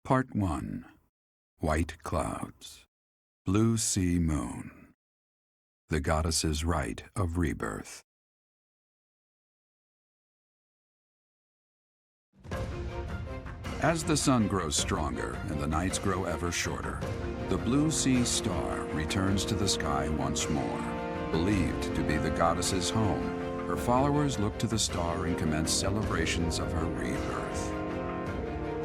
Part 1. White Clouds. Blue Sea Moon. The Goddess's Rite of Rebirth. As the sun grows stronger and the nights grow ever shorter, the Blue Sea Star returns to the sky once more. Believed to be the goddess's home, her followers look to the star and commence celebrations of her rebirth.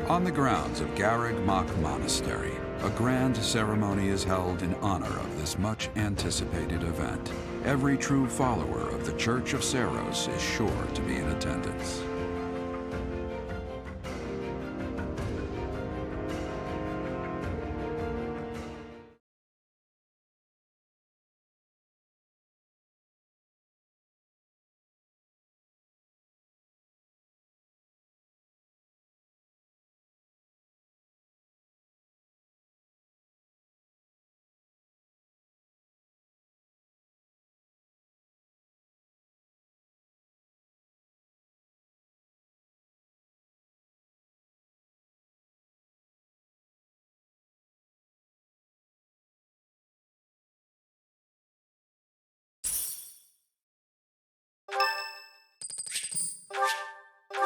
On the grounds of Garreg Mach Monastery, a grand ceremony is held in honor of this much-anticipated event. Every true follower of the Church of Seiros is sure to be in attendance.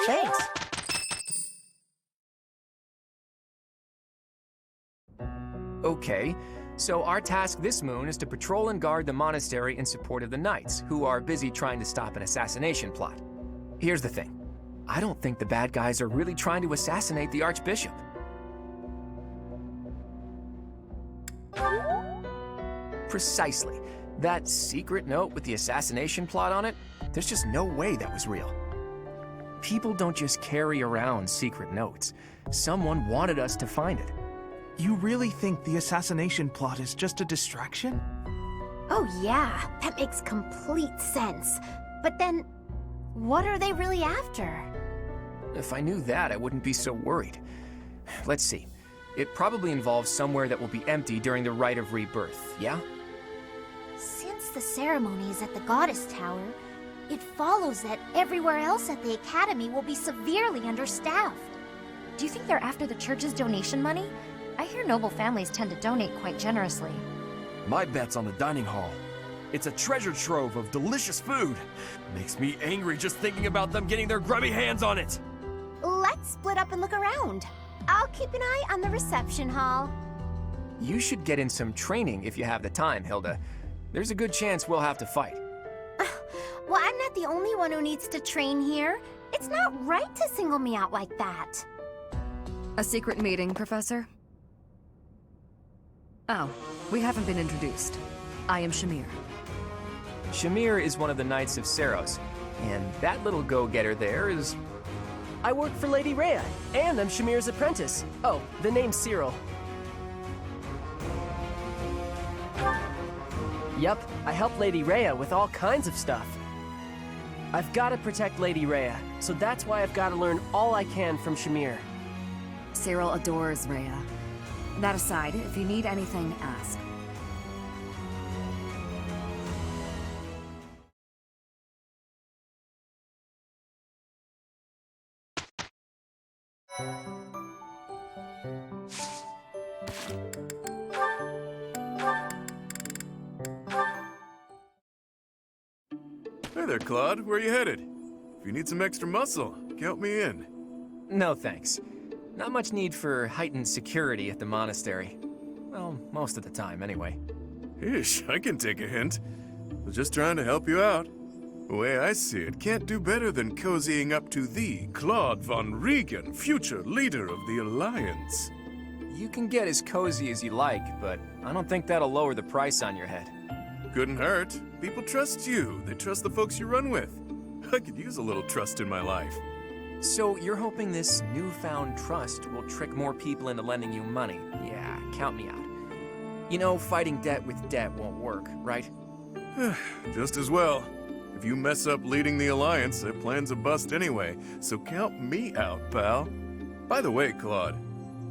Thanks. Okay, so our task this moon is to patrol and guard the monastery in support of the knights, who are busy trying to stop an assassination plot. Here's the thing. I don't think the bad guys are really trying to assassinate the Archbishop. Precisely. That secret note with the assassination plot on it, there's just no way that was real. People don't just carry around secret notes. Someone wanted us to find it. You really think the assassination plot is just a distraction? Oh yeah, that makes complete sense. But then, what are they really after? If I knew that, I wouldn't be so worried. Let's see. It probably involves somewhere that will be empty during the Rite of Rebirth, yeah? Since the ceremony is at the Goddess Tower, it follows that everywhere else at the Academy will be severely understaffed. Do you think they're after the church's donation money? I hear noble families tend to donate quite generously. My bet's on the dining hall. It's a treasure trove of delicious food. Makes me angry just thinking about them getting their grubby hands on it. Let's split up and look around. I'll keep an eye on the reception hall. You should get in some training if you have the time, Hilda. There's a good chance we'll have to fight. Well, I'm not the only one who needs to train here. It's not right to single me out like that. A secret meeting, Professor? Oh, we haven't been introduced. I am Shamir. Shamir is one of the Knights of Seiros, and that little go-getter there is... I work for Lady Rhea, and I'm Shamir's apprentice. Oh, the name's Cyril. Yup, I help Lady Rhea with all kinds of stuff. I've got to protect Lady Rhea, so that's why I've got to learn all I can from Shamir. Cyril adores Rhea. That aside, if you need anything, ask. Hey there, Claude. Where are you headed? If you need some extra muscle, count me in. No thanks. Not much need for heightened security at the monastery. Well, most of the time, anyway. Ish, I can take a hint. Was just trying to help you out. The way I see it, can't do better than cozying up to thee, Claude von Regan, future leader of the Alliance. You can get as cozy as you like, but I don't think that'll lower the price on your head. Couldn't hurt. People trust you. They trust the folks you run with. I could use a little trust in my life. So you're hoping this newfound trust will trick more people into lending you money? Yeah, count me out. You know, fighting debt with debt won't work, right? Just as well. If you mess up leading the Alliance, their plan's a bust anyway, so count me out, pal. By the way, Claude,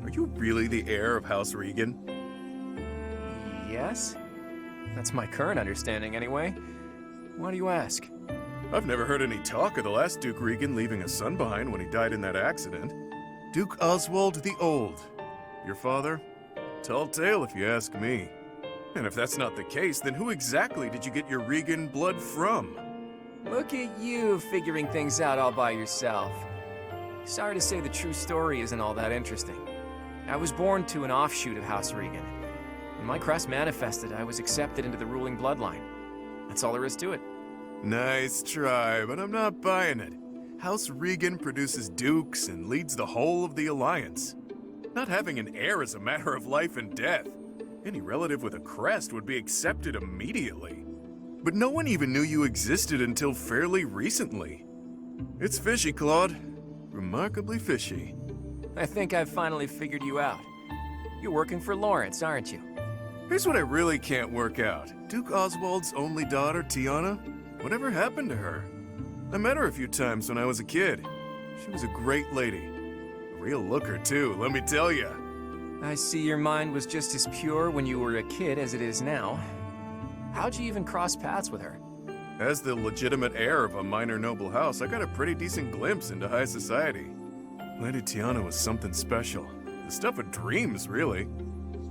are you really the heir of House Regan? Yes? That's my current understanding, anyway. Why do you ask? I've never heard any talk of the last Duke Regan leaving a son behind when he died in that accident. Duke Oswald the Old. Your father? Tall tale if you ask me. And if that's not the case, then who exactly did you get your Regan blood from? Look at you figuring things out all by yourself. Sorry to say the true story isn't all that interesting. I was born to an offshoot of House Regan. When my crest manifested, I was accepted into the ruling bloodline. That's all there is to it. Nice try, but I'm not buying it. House Regan produces dukes and leads the whole of the Alliance. Not having an heir is a matter of life and death. Any relative with a crest would be accepted immediately. But no one even knew you existed until fairly recently. It's fishy, Claude. Remarkably fishy. I think I've finally figured you out. You're working for Lawrence, aren't you? Here's what I really can't work out. Duke Oswald's only daughter, Tiana? Whatever happened to her? I met her a few times when I was a kid. She was a great lady. A real looker, too, let me tell ya. I see your mind was just as pure when you were a kid as it is now. How'd you even cross paths with her? As the legitimate heir of a minor noble house, I got a pretty decent glimpse into high society. Lady Tiana was something special. The stuff of dreams, really.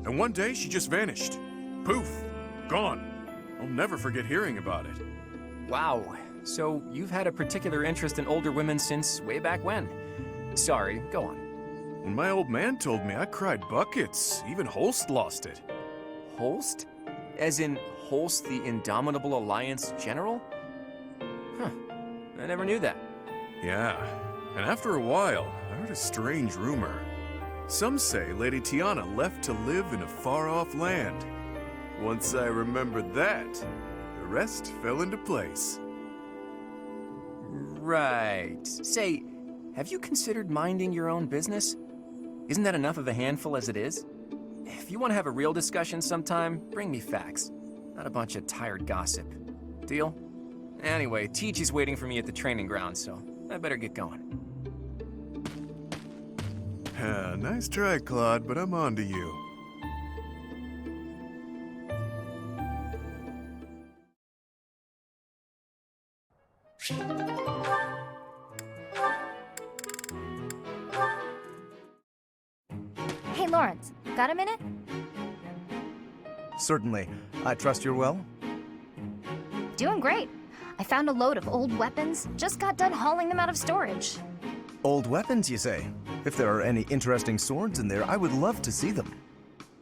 And one day, she just vanished. Poof! Gone. I'll never forget hearing about it. Wow. So you've had a particular interest in older women since way back when. Sorry, go on. When my old man told me, I cried buckets. Even Holst lost it. Holst? As in Holst the Indomitable Alliance General? Huh. I never knew that. Yeah. And after a while, I heard a strange rumor. Some say Lady Tiana left to live in a far-off land. Once I remembered that, the rest fell into place. Right. Say, have you considered minding your own business? Isn't that enough of a handful as it is? If you want to have a real discussion sometime, bring me facts, not a bunch of tired gossip. Deal? Anyway, Teach is waiting for me at the training ground, so I better get going. Nice try, Claude, but I'm on to you. Hey, Lawrence, got a minute? Certainly. I trust you're well? Doing great. I found a load of old weapons, just got done hauling them out of storage. Old weapons, you say? If there are any interesting swords in there, I would love to see them.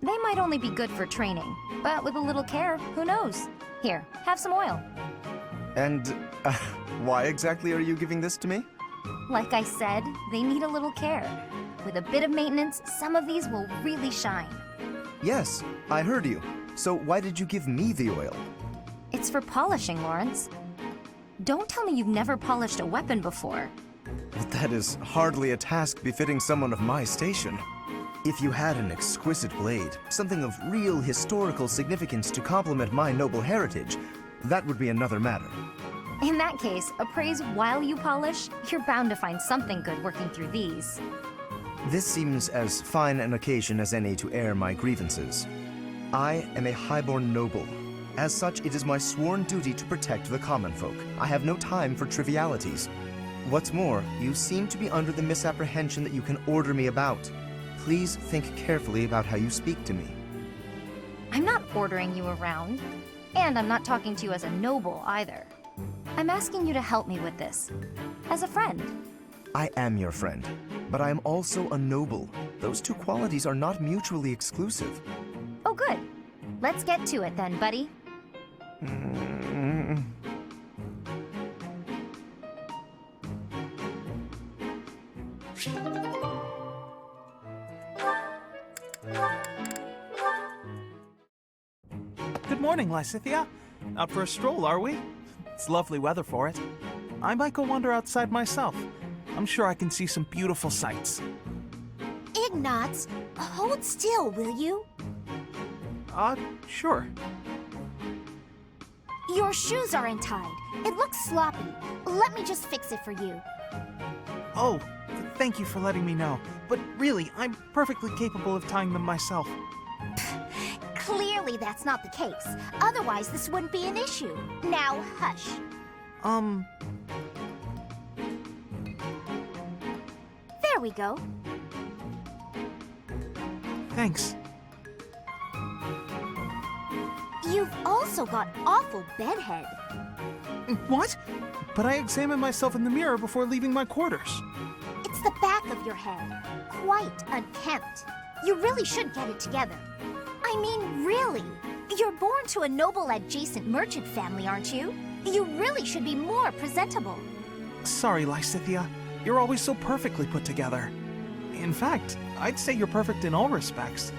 They might only be good for training, but with a little care, who knows? Here, have some oil. And why exactly are you giving this to me? Like I said, they need a little care. With a bit of maintenance, some of these will really shine. Yes, I heard you. So why did you give me the oil? It's for polishing, Lawrence. Don't tell me you've never polished a weapon before. But that is hardly a task befitting someone of my station. If you had an exquisite blade, something of real historical significance to complement my noble heritage, that would be another matter. In that case, appraise while you polish, you're bound to find something good working through these. This seems as fine an occasion as any to air my grievances. I am a highborn noble. As such, it is my sworn duty to protect the common folk. I have no time for trivialities. What's more, you seem to be under the misapprehension that you can order me about. Please think carefully about how you speak to me. I'm not ordering you around, and I'm not talking to you as a noble either. I'm asking you to help me with this, as a friend. I am your friend, but I am also a noble. Those two qualities are not mutually exclusive. Oh, good. Let's get to it then, buddy. Good morning, Lysithea. Out for a stroll, are we? It's lovely weather for it. I might go wander outside myself. I'm sure I can see some beautiful sights. Ignatz, hold still, will you? Sure. Your shoes are untied. It looks sloppy. Let me just fix it for you. Oh, thank you for letting me know. But really, I'm perfectly capable of tying them myself. Clearly that's not the case. Otherwise, this wouldn't be an issue. Now, hush. There we go. Thanks. You've also got awful bedhead. What? But I examined myself in the mirror before leaving my quarters. It's the back of your head. Quite unkempt. You really should get it together. I mean, really. You're born to a noble adjacent merchant family, aren't you? You really should be more presentable. Sorry, Lysithea. You're always so perfectly put together. In fact, I'd say you're perfect in all respects.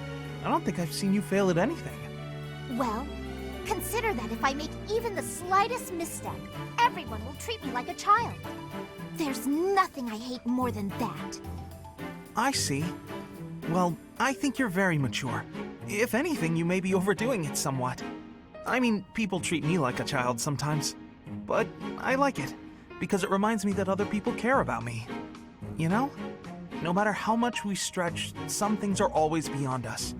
I don't think I've seen you fail at anything. Well, consider that if I make even the slightest misstep, everyone will treat me like a child. There's nothing I hate more than that. I see. Well, I think you're very mature. If anything, you may be overdoing it somewhat. I mean, people treat me like a child sometimes. But I like it, because it reminds me that other people care about me. You know? No matter how much we stretch, some things are always beyond us.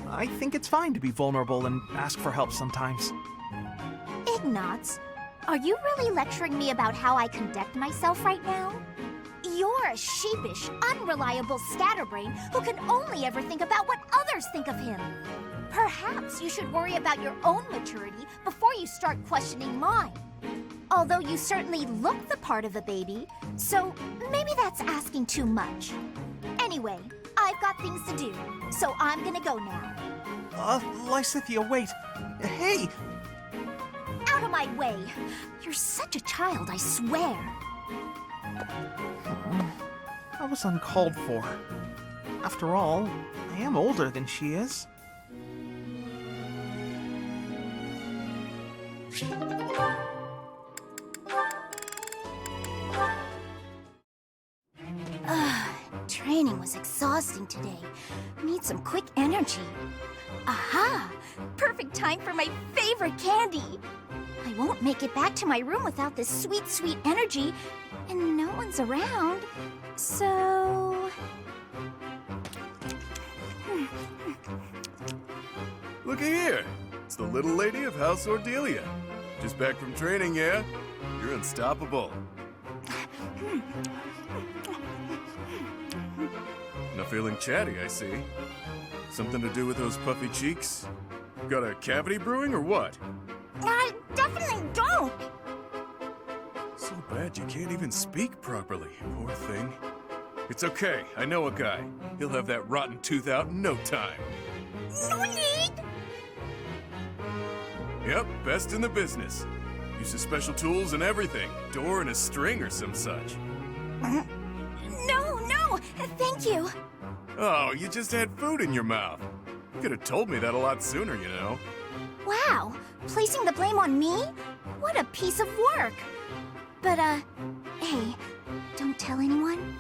I think it's fine to be vulnerable and ask for help sometimes. Ignatz, are you really lecturing me about how I conduct myself right now? You're a sheepish, unreliable scatterbrain who can only ever think about what others think of him. Perhaps you should worry about your own maturity before you start questioning mine. Although you certainly look the part of a baby, so maybe that's asking too much. Anyway, I've got things to do, so I'm gonna go now. Lysithea, wait. Hey! Out of my way! You're such a child, I swear. That was uncalled for. After all, I am older than she is. Training was exhausting today. Need some quick energy. Aha! Perfect time for my favorite candy! I won't make it back to my room without this sweet, sweet energy, and no one's around, so... Looky here. It's the little lady of House Ordelia. Just back from training, yeah? You're unstoppable. Not feeling chatty, I see. Something to do with those puffy cheeks? Got a cavity brewing or what? I definitely don't! So bad you can't even speak properly, poor thing. It's okay, I know a guy. He'll have that rotten tooth out in no time. No need! Yep, best in the business. Uses special tools and everything. Door and a string or some such. No, thank you. Oh, you just had food in your mouth. You could have told me that a lot sooner, you know. Wow, placing the blame on me? What a piece of work. But, hey, don't tell anyone?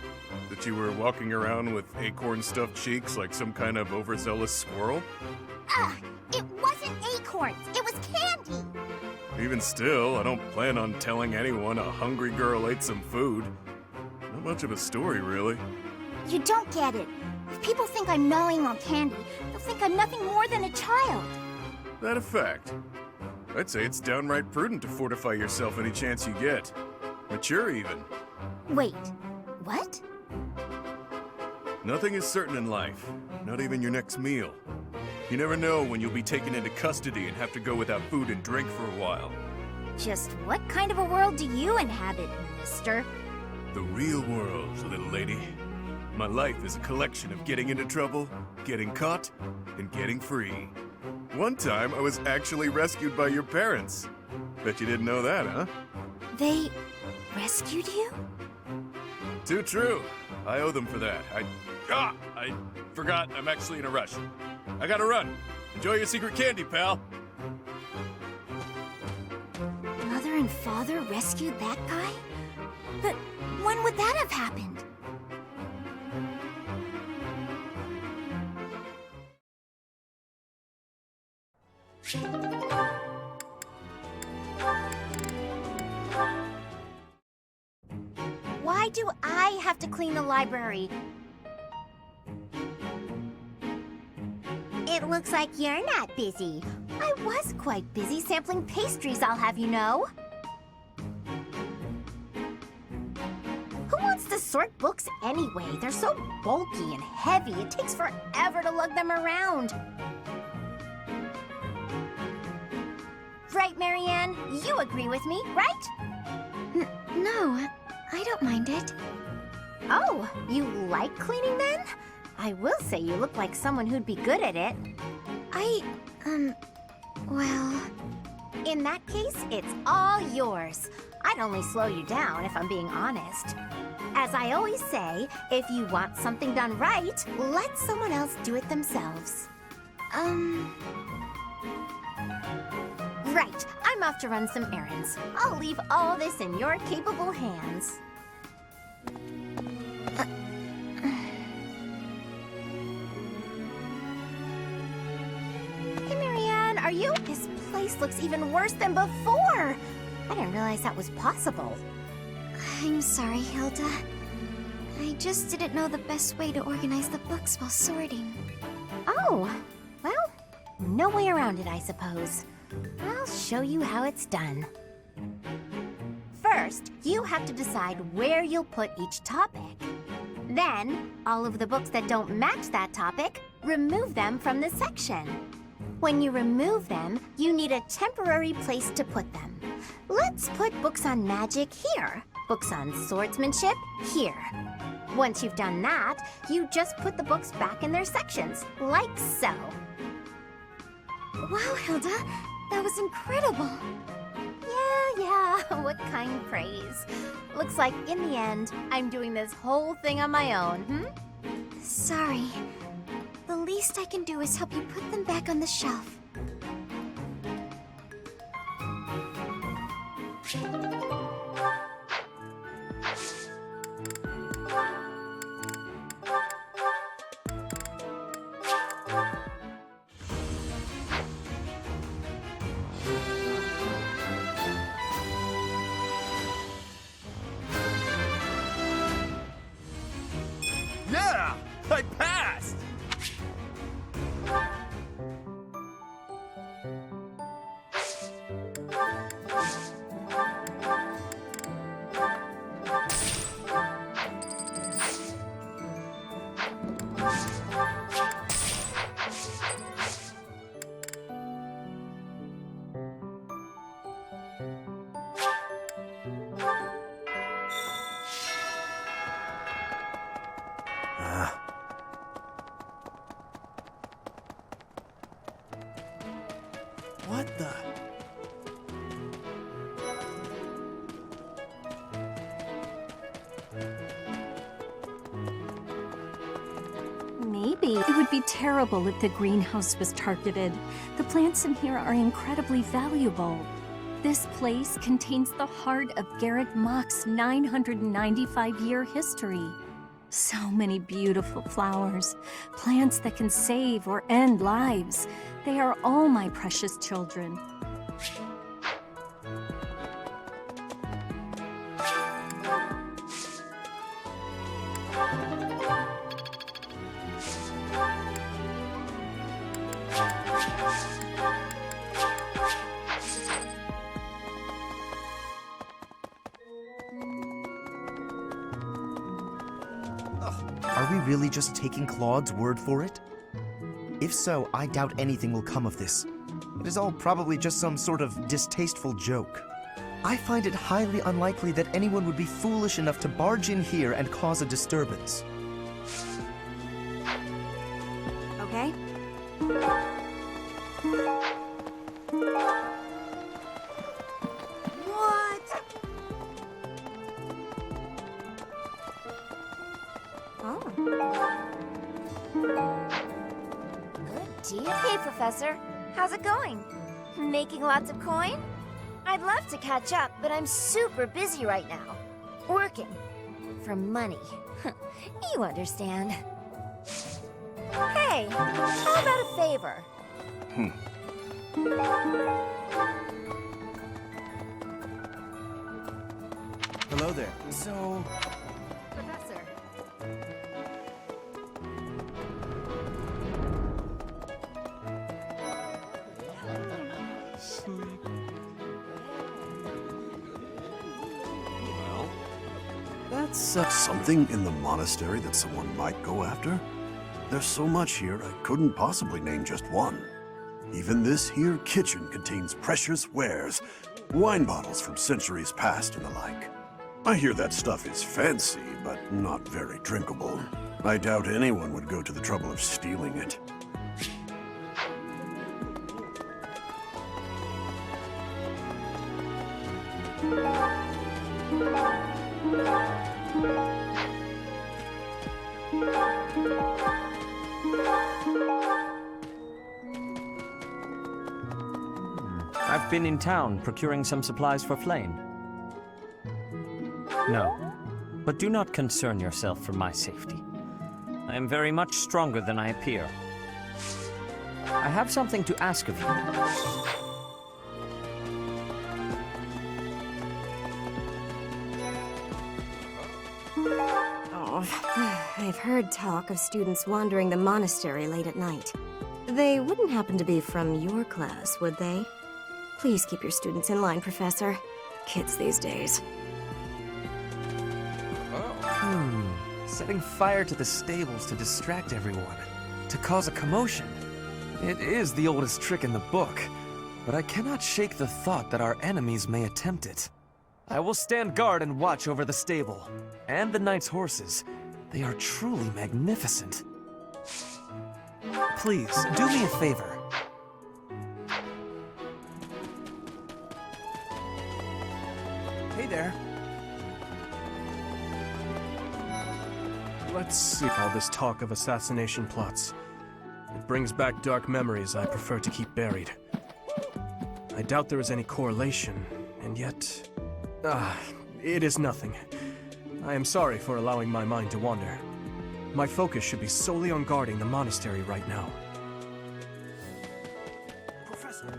That you were walking around with acorn-stuffed cheeks like some kind of overzealous squirrel? It wasn't acorns, it was candy. Even still, I don't plan on telling anyone a hungry girl ate some food. Not much of a story, really. You don't get it. If people think I'm gnawing on candy, they'll think I'm nothing more than a child. That a fact? I'd say it's downright prudent to fortify yourself any chance you get. Mature, even. Wait, what? Nothing is certain in life, not even your next meal. You never know when you'll be taken into custody and have to go without food and drink for a while. Just what kind of a world do you inhabit, mister? The real world, little lady. My life is a collection of getting into trouble, getting caught, and getting free. One time, I was actually rescued by your parents. Bet you didn't know that, huh? They rescued you? Too true. I owe them for that. I forgot I'm actually in a rush. I gotta run. Enjoy your secret candy, pal. Mother and father rescued that guy? But when would that have happened? Why do I have to clean the library? It looks like you're not busy. I was quite busy sampling pastries, I'll have you know. Who wants to sort books anyway? They're so bulky and heavy, it takes forever to lug them around. Right, Marianne? You agree with me, right? No, I don't mind it. Oh, you like cleaning then? I will say you look like someone who'd be good at it. Well... In that case, it's all yours. I'd only slow you down if I'm being honest. As I always say, if you want something done right, let someone else do it themselves. Right, I'm off to run some errands. I'll leave all this in your capable hands. Hey, Marianne, are you? This place looks even worse than before. I didn't realize that was possible. I'm sorry, Hilda. I just didn't know the best way to organize the books while sorting. Oh, well, no way around it, I suppose. I'll show you how it's done. First, you have to decide where you'll put each topic. Then, all of the books that don't match that topic, remove them from the section. When you remove them, you need a temporary place to put them. Let's put books on magic here. Books on swordsmanship here. Once you've done that, you just put the books back in their sections, like so. Wow, Hilda, that was incredible. Yeah, what kind praise. Looks like in the end, I'm doing this whole thing on my own, Sorry. The least I can do is help you put them back on the shelf. Yeah! I passed! What the? Maybe. It would be terrible if the greenhouse was targeted. The plants in here are incredibly valuable. This place contains the heart of Garrett Mock's 995-year history. So many beautiful flowers, plants that can save or end lives. They are all my precious children. Are we really just taking Claude's word for it? If so, I doubt anything will come of this. It is all probably just some sort of distasteful joke. I find it highly unlikely that anyone would be foolish enough to barge in here and cause a disturbance. Okay? What? Oh. Good deal. Hey, Professor. How's it going? Making lots of coin? I'd love to catch up, but I'm super busy right now. Working. For money. You understand. Hey, how about a favor? Hello there. So, Professor. well, What's something in the monastery that someone might go after? There's so much here, I couldn't possibly name just one. Even this here kitchen contains precious wares, wine bottles from centuries past and the like. I hear that stuff is fancy, but not very drinkable. I doubt anyone would go to the trouble of stealing it. I've been in town procuring some supplies for Flame. No, but do not concern yourself for my safety. I am very much stronger than I appear. I have something to ask of you. I've heard talk of students wandering the monastery late at night. They wouldn't happen to be from your class, would they? Please keep your students in line, Professor. Kids these days. Setting fire to the stables to distract everyone, to cause a commotion. It is the oldest trick in the book, but I cannot shake the thought that our enemies may attempt it. I will stand guard and watch over the stable, and the knight's horses. They are truly magnificent. Please, do me a favor. Hey there. Let's see all this talk of assassination plots. It brings back dark memories I prefer to keep buried. I doubt there is any correlation, and yet... it is nothing. I am sorry for allowing my mind to wander. My focus should be solely on guarding the monastery right now. Professor!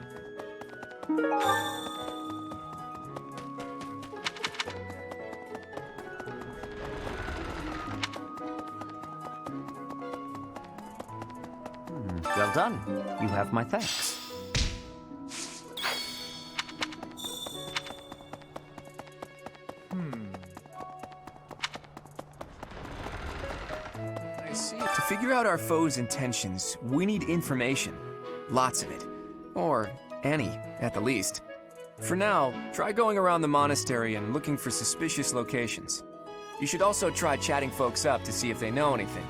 Well done. You have my thanks. I see. To figure out our foe's intentions, we need information. Lots of it. Or any, at the least. For now, try going around the monastery and looking for suspicious locations. You should also try chatting folks up to see if they know anything.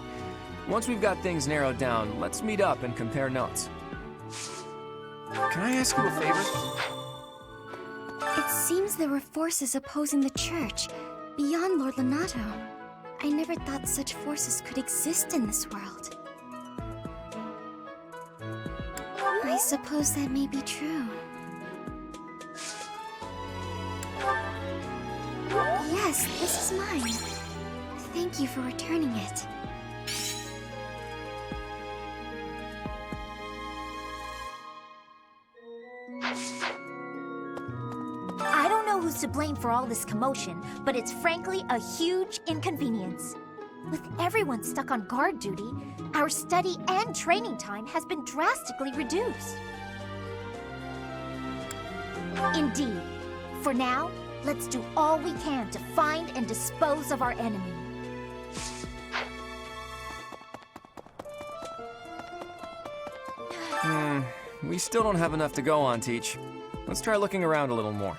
Once we've got things narrowed down, let's meet up and compare notes. Can I ask you a favor? It seems there were forces opposing the church, beyond Lord Lonato. I never thought such forces could exist in this world. I suppose that may be true. Yes, this is mine. Thank you for returning it. I don't know who's to blame for all this commotion, but it's frankly a huge inconvenience. With everyone stuck on guard duty, our study and training time has been drastically reduced. Indeed. For now, let's do all we can to find and dispose of our enemy. We still don't have enough to go on, Teach. Let's try looking around a little more.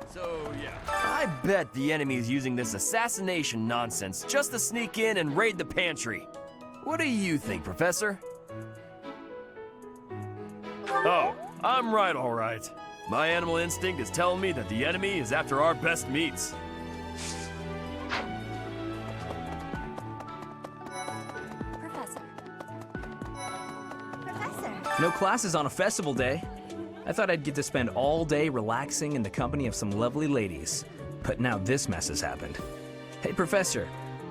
So, yeah. I bet the enemy is using this assassination nonsense just to sneak in and raid the pantry. What do you think, Professor? Oh, I'm right, all right. My animal instinct is telling me that the enemy is after our best meats. Professor. Professor. No classes on a festival day. I thought I'd get to spend all day relaxing in the company of some lovely ladies. But now this mess has happened. Hey, Professor,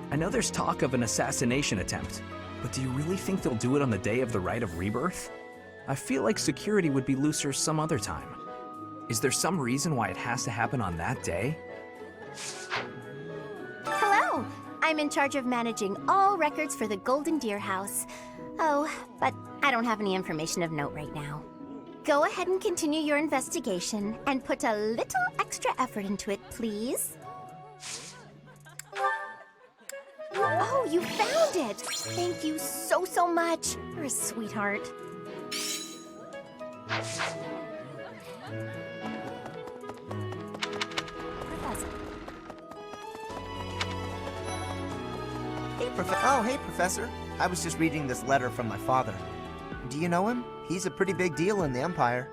I know there's talk of an assassination attempt, but do you really think they'll do it on the day of the Rite of Rebirth? I feel like security would be looser some other time. Is there some reason why it has to happen on that day? Hello! I'm in charge of managing all records for the Golden Deer House. Oh, but I don't have any information of note right now. Go ahead and continue your investigation, and put a little extra effort into it, please. Oh, you found it! Thank you so much. You're a sweetheart. Hey, Professor. I was just reading this letter from my father. Do you know him? He's a pretty big deal in the Empire.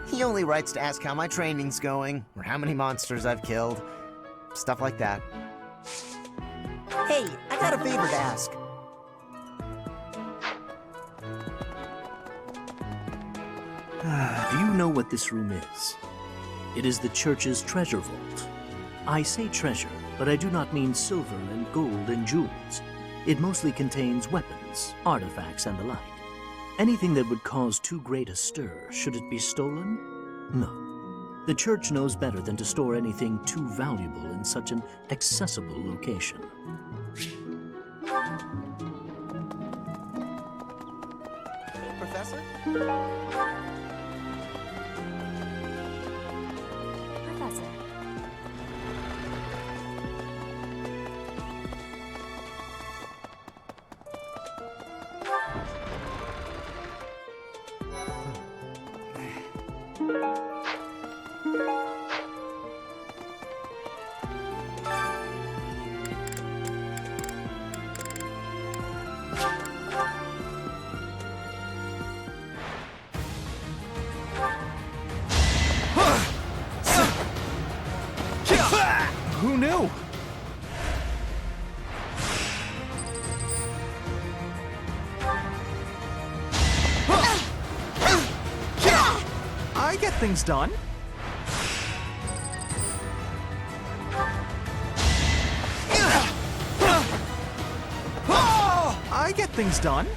He only writes to ask how my training's going, or how many monsters I've killed. Stuff like that. Hey, I got a favor to ask. Do you know what this room is? It is the church's treasure vault. I say treasure, but I do not mean silver and gold and jewels. It mostly contains weapons, artifacts, and the like. Anything that would cause too great a stir, should it be stolen? No. The church knows better than to store anything too valuable in such an accessible location. Hey, Professor? Professor. Who knew? I get things done. I get things done.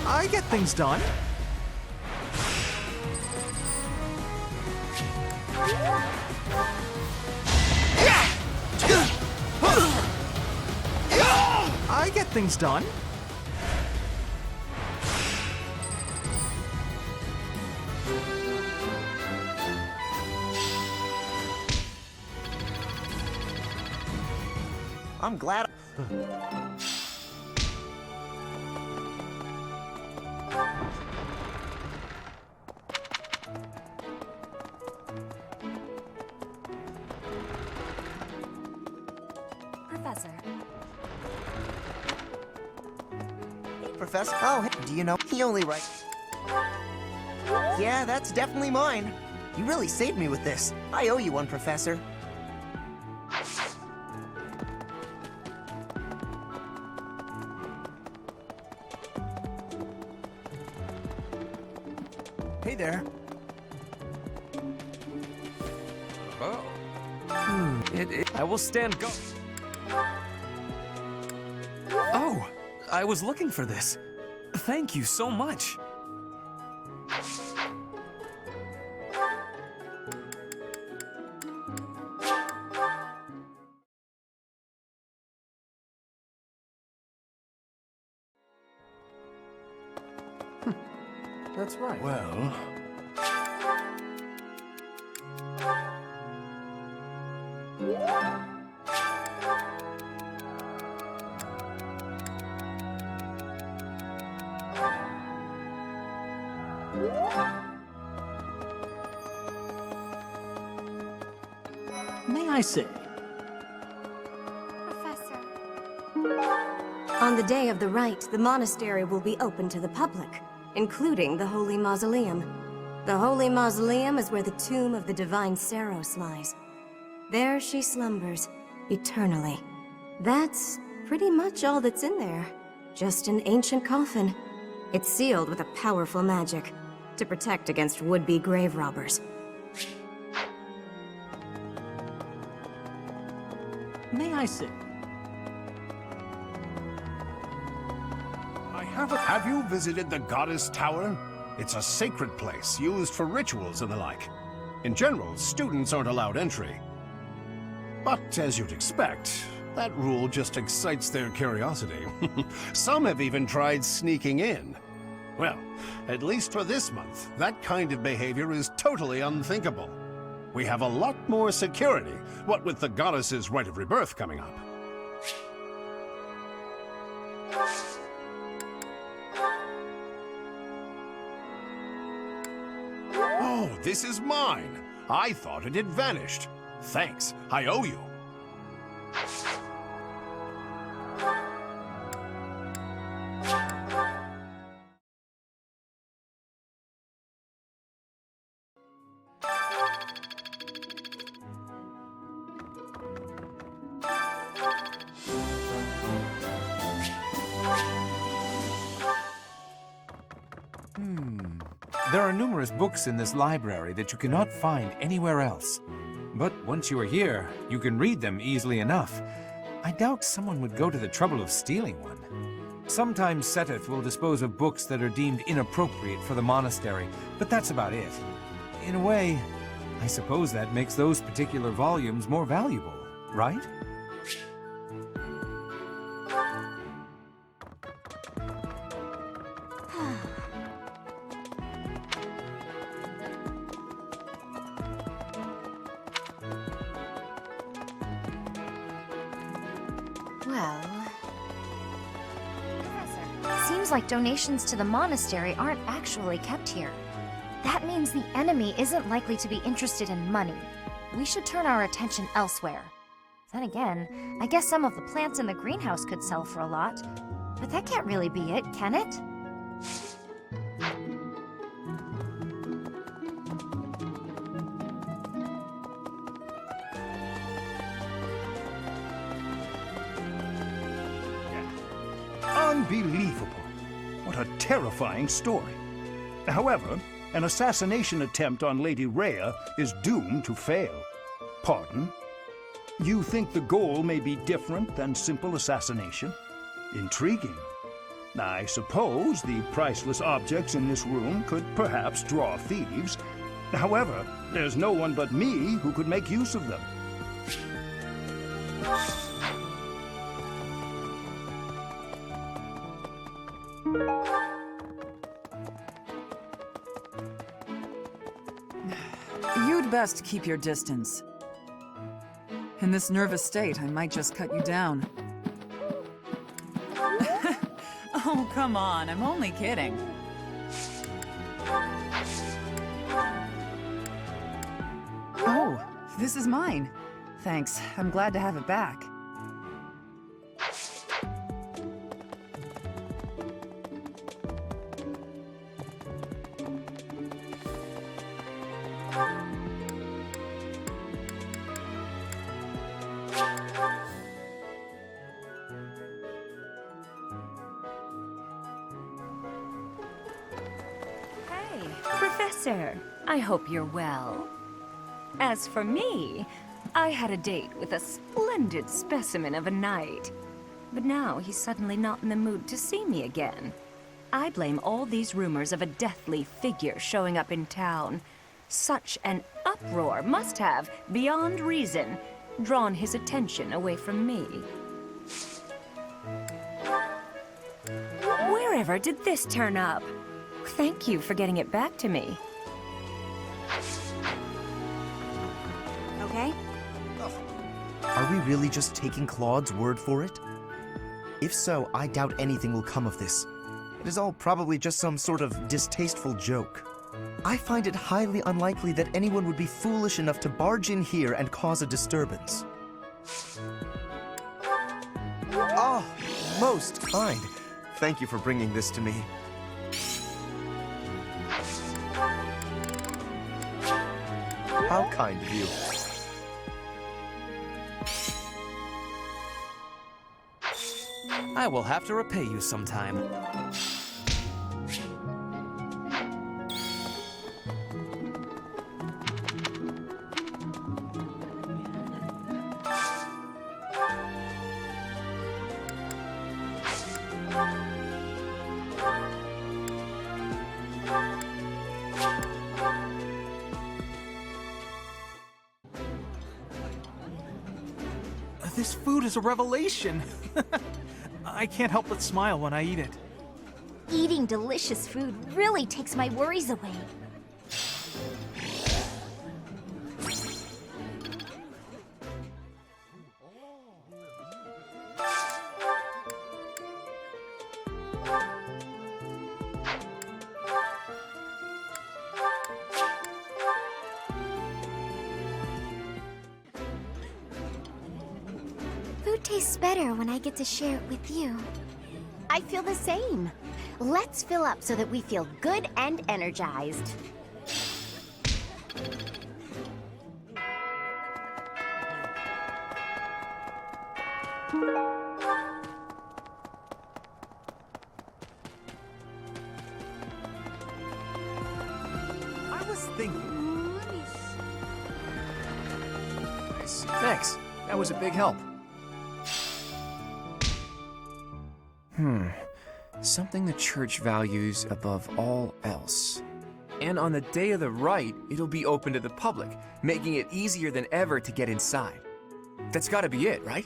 I get things done. I get things done. I'm glad. Professor. Hey, Professor. Oh, hey, do you know? He only writes. Yeah, that's definitely mine. You really saved me with this. I owe you one, Professor. Hey there. Oh. I will stand go. Oh, I was looking for this. Thank you so much. That's right. Well, May I say, Professor. On the day of the rite, the monastery will be open to the public, including the Holy Mausoleum. The Holy Mausoleum is where the tomb of the divine Saros lies. There she slumbers, eternally. That's pretty much all that's in there. Just an ancient coffin. It's sealed with a powerful magic to protect against would-be grave robbers. May I sit? Have you visited the Goddess Tower? It's a sacred place used for rituals and the like. In general, students aren't allowed entry. But as you'd expect, that rule just excites their curiosity. Some have even tried sneaking in. Well, at least for this month, that kind of behavior is totally unthinkable. We have a lot more security, what with the goddess's rite of rebirth coming up. Oh, this is mine. I thought it had vanished. Thanks, I owe you. There are numerous books in this library that you cannot find anywhere else. But once you are here, you can read them easily enough. I doubt someone would go to the trouble of stealing one. Sometimes Seteth will dispose of books that are deemed inappropriate for the monastery, but that's about it. In a way, I suppose that makes those particular volumes more valuable, right? Well... Seems like donations to the monastery aren't actually kept here. That means the enemy isn't likely to be interested in money. We should turn our attention elsewhere. Then again, I guess some of the plants in the greenhouse could sell for a lot. But that can't really be it, can it? Unbelievable. What a terrifying story. However, an assassination attempt on Lady Rhea is doomed to fail. Pardon? You think the goal may be different than simple assassination? Intriguing. I suppose the priceless objects in this room could perhaps draw thieves. However, there's no one but me who could make use of them. You'd best keep your distance. In this nervous state, I might just cut you down. Oh, come on, I'm only kidding. Oh, this is mine. Thanks, I'm glad to have it back. Professor, I hope you're well. As for me, I had a date with a splendid specimen of a knight. But now he's suddenly not in the mood to see me again. I blame all these rumors of a deathly figure showing up in town. Such an uproar must have, beyond reason, drawn his attention away from me. Wherever did this turn up? Thank you for getting it back to me. Okay? Are we really just taking Claude's word for it? If so, I doubt anything will come of this. It is all probably just some sort of distasteful joke. I find it highly unlikely that anyone would be foolish enough to barge in here and cause a disturbance. Oh, most kind. Thank you for bringing this to me. How kind of you. I will have to repay you sometime. This food is a revelation. I can't help but smile when I eat it. Eating delicious food really takes my worries away. Food tastes better when I get to share it with you. I feel the same. Let's fill up so that we feel good and energized. I was thinking. Nice. Thanks. That was a big help. Something the church values above all else. And on the day of the rite, it'll be open to the public, making it easier than ever to get inside. That's gotta be it, right?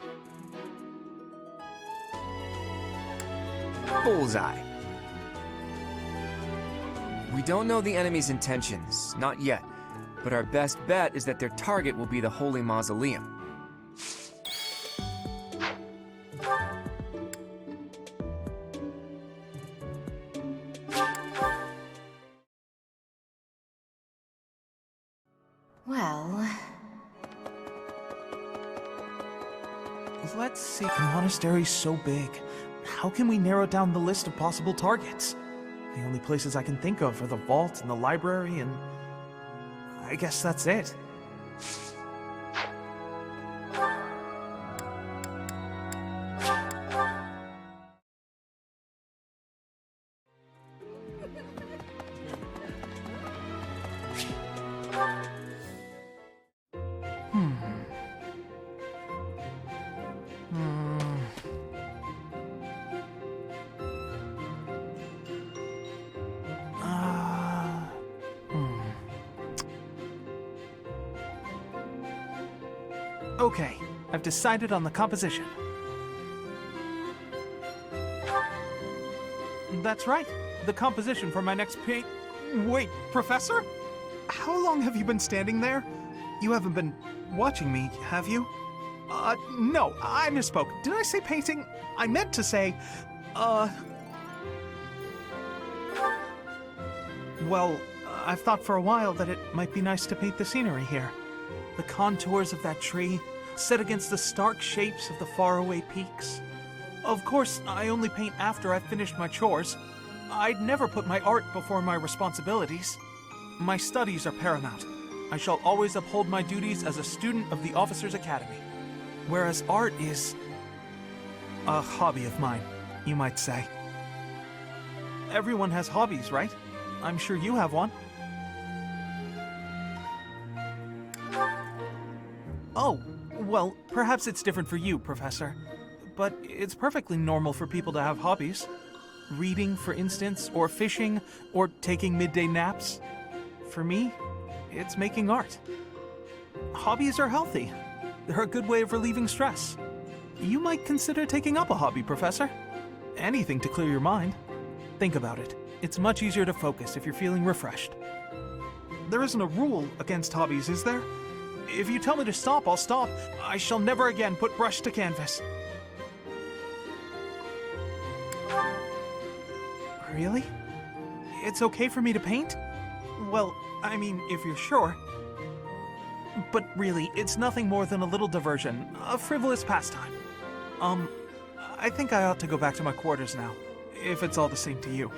Bullseye. We don't know the enemy's intentions, not yet, but our best bet is that their target will be the Holy Mausoleum. Well, let's see. The monastery's so big. How can we narrow down the list of possible targets? The only places I can think of are the vault and the library, and I guess that's it. Okay, I've decided on the composition. That's right, the composition for my next paint. Wait, Professor? How long have you been standing there? You haven't been watching me, have you? No, I misspoke. Did I say painting? I meant to say, Well, I've thought for a while that it might be nice to paint the scenery here. The contours of that tree, set against the stark shapes of the faraway peaks. Of course, I only paint after I've finished my chores. I'd never put my art before my responsibilities. My studies are paramount. I shall always uphold my duties as a student of the Officers' Academy. Whereas art is a hobby of mine, you might say. Everyone has hobbies, right? I'm sure you have one. Oh, well, perhaps it's different for you, Professor. But it's perfectly normal for people to have hobbies. Reading, for instance, or fishing, or taking midday naps. For me, it's making art. Hobbies are healthy. They're a good way of relieving stress. You might consider taking up a hobby, Professor. Anything to clear your mind. Think about it. It's much easier to focus if you're feeling refreshed. There isn't a rule against hobbies, is there? If you tell me to stop, I'll stop. I shall never again put brush to canvas. Really? It's okay for me to paint? Well, I mean, if you're sure. But really, it's nothing more than a little diversion, a frivolous pastime. I think I ought to go back to my quarters now, if it's all the same to you.